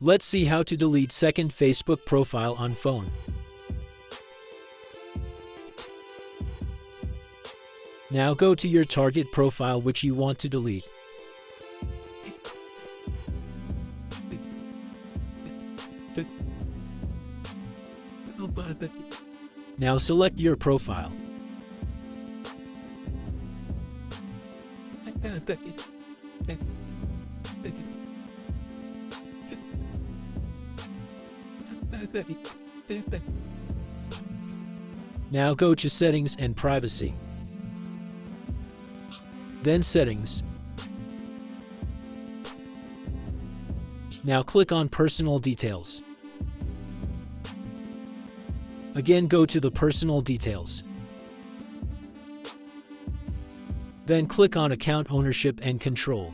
Let's see how to delete second Facebook profile on phone. Now go to your target profile which you want to delete. Now select your profile. Now go to Settings and Privacy. Then Settings. Now click on Personal Details. Again, go to the Personal Details. Then click on Account Ownership and Control.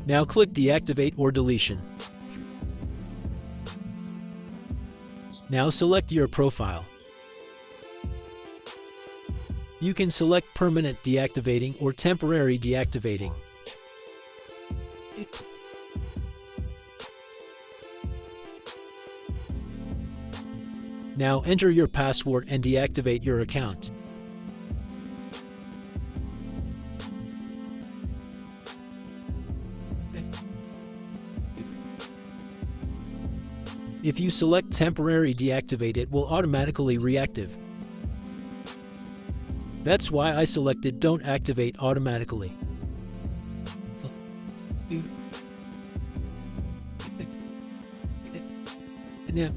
Now click Deactivate or Deletion. Now select your profile. You can select Permanent Deactivating or Temporary Deactivating. Now enter your password and deactivate your account. If you select Temporary Deactivate, it will automatically reactive. That's why I selected Don't Activate Automatically. Yeah.